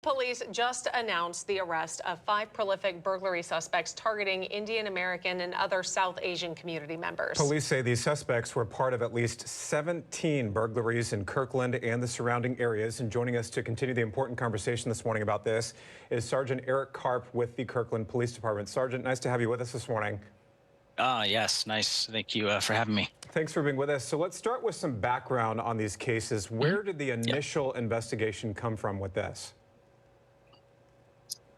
Police just announced the arrest of 5 prolific burglary suspects targeting Indian American and other South Asian community members. Police say these suspects were part of at least 17 burglaries in Kirkland and the surrounding areas. And joining us to continue the important conversation this morning about this is Sergeant Eric Karp with the Kirkland Police Department. Sergeant, nice to have you with us this morning. Yes, nice. Thank you for having me. Thanks for being with us. So let's start with some background on these cases. Where did the initial investigation come from with this?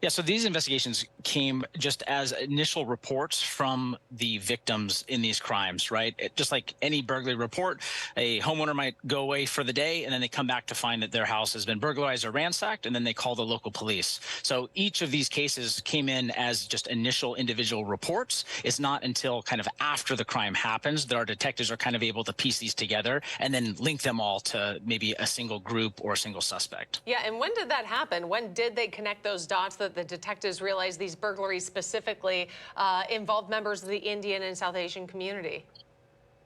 Yeah, so these investigations came just as initial reports from the victims in these crimes, right? Just like any burglary report, a homeowner might go away for the day and then they come back to find that their house has been burglarized or ransacked, and then they call the local police. So each of these cases came in as just initial individual reports. It's not until kind of after the crime happens that our detectives are kind of able to piece these together and then link them all to maybe a single group or a single suspect. Yeah, and when did that happen? When did they connect those dots that the detectives realized these burglaries specifically involved members of the Indian and South Asian community?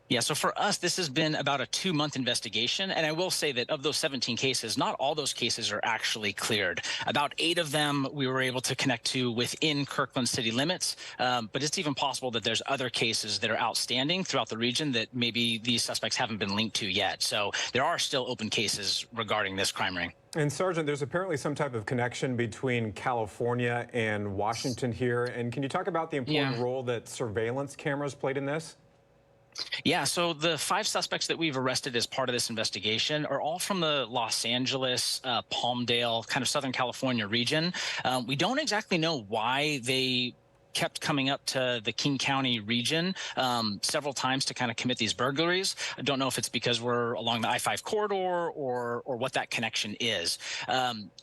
Yeah, so for us, this has been about a 2-month investigation. And I will say that of those 17 cases, not all those cases are actually cleared. About 8 of them we were able to connect to within Kirkland city limits. But it's even possible that there's other cases that are outstanding throughout the region that maybe these suspects haven't been linked to yet. So there are still open cases regarding this crime ring. And Sergeant, there's apparently some type of connection between California and Washington here. And can you talk about the important role that surveillance cameras played in this? Yeah, so the 5 suspects that we've arrested as part of this investigation are all from the Los Angeles, Palmdale, kind of Southern California region. We don't exactly know why they kept coming up to the King County region several times to kind of commit these burglaries. I don't know if it's because we're along the I-5 corridor or what that connection is.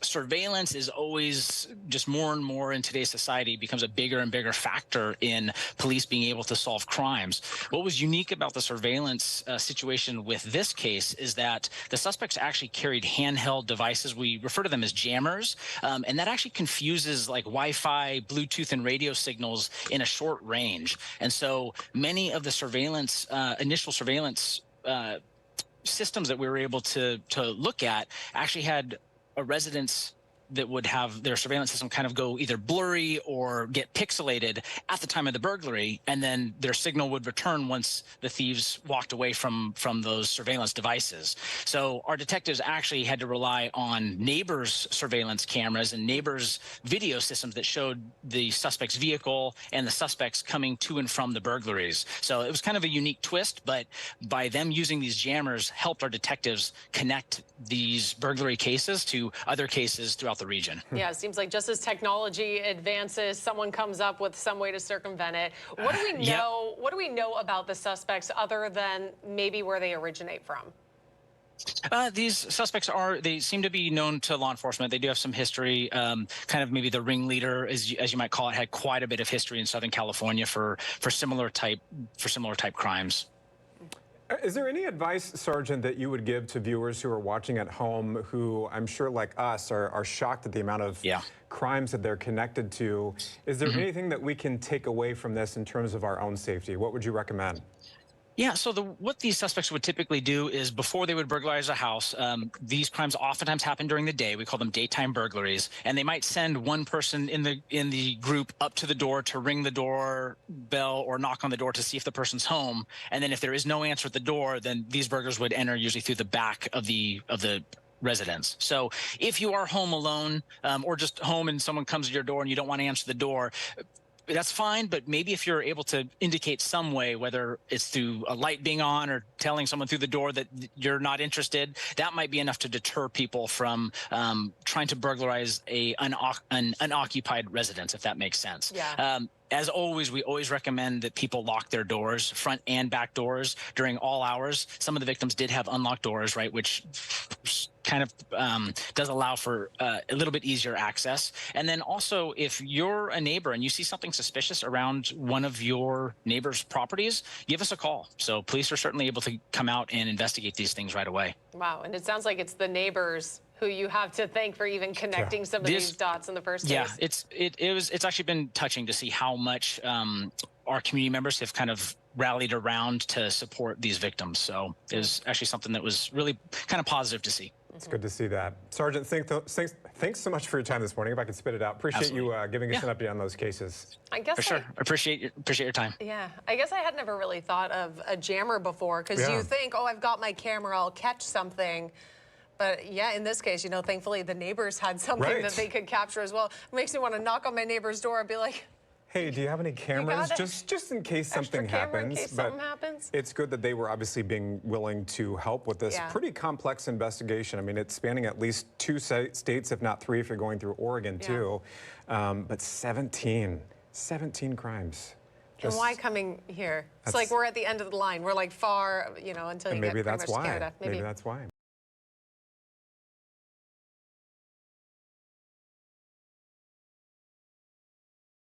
Surveillance is always just more and more in today's society becomes a bigger and bigger factor in police being able to solve crimes. What was unique about the surveillance situation with this case is that the suspects actually carried handheld devices. We refer to them as jammers, and that actually confuses like Wi-Fi, Bluetooth, and radio signals in a short range. And so many of the surveillance, initial surveillance systems that we were able to look at actually had a residence that would have their surveillance system kind of go either blurry or get pixelated at the time of the burglary, and then their signal would return once the thieves walked away from those surveillance devices. So our detectives actually had to rely on neighbors' surveillance cameras and neighbors' video systems that showed the suspect's vehicle and the suspects coming to and from the burglaries. So it was kind of a unique twist, but by them using these jammers helped our detectives connect these burglary cases to other cases throughout the region. Yeah, it seems like just as technology advances, someone comes up with some way to circumvent it. What do we know? What do we know about the suspects other than maybe where they originate from? These suspects they seem to be known to law enforcement. They do have some history, kind of maybe the ringleader, as you might call it, had quite a bit of history in Southern California for similar type crimes. Is there any advice, Sergeant, that you would give to viewers who are watching at home who I'm sure like us are shocked at the amount of crimes that they're connected to? Is there anything that we can take away from this in terms of our own safety? What would you recommend? Yeah, so what these suspects would typically do is before they would burglarize a house, these crimes oftentimes happen during the day. We call them daytime burglaries, and they might send one person in the group up to the door to ring the door bell or knock on the door to see if the person's home. And then if there is no answer at the door, then these burglars would enter usually through the back of the residence. So if you are home alone or just home and someone comes to your door and you don't want to answer the door, that's fine, but maybe if you're able to indicate some way, whether it's through a light being on or telling someone through the door that you're not interested, that might be enough to deter people from trying to burglarize an unoccupied residence, if that makes sense. Yeah. As always, we always recommend that people lock their doors, front and back doors, during all hours. Some of the victims did have unlocked doors, right, which kind of does allow for a little bit easier access. And then also, if you're a neighbor and you see something suspicious around one of your neighbor's properties, give us a call. So police are certainly able to come out and investigate these things right away. Wow, and it sounds like it's the neighbors who you have to thank for even connecting some of these dots in the first place. Yeah, it's actually been touching to see how much our community members have kind of rallied around to support these victims. So it was actually something that was really kind of positive to see. It's good to see that. Sergeant, thanks Thanks so much for your time this morning. If I could spit it out. Appreciate you giving us an update on those cases. I guess For sure. Appreciate your time. Yeah, I guess I had never really thought of a jammer before, because you think, oh, I've got my camera, I'll catch something. But yeah, in this case, you know, thankfully the neighbors had something that they could capture as well. It makes me want to knock on my neighbor's door and be like, hey, do you have any cameras? Just in case something happens. In case something happens. It's good that they were obviously being willing to help with this pretty complex investigation. I mean, it's spanning at least 2 states, if not 3, if you're going through Oregon too. But 17 crimes. And why coming here? It's like we're at the end of the line. We're like far, you know, until you get pretty much scared of. Maybe that's why.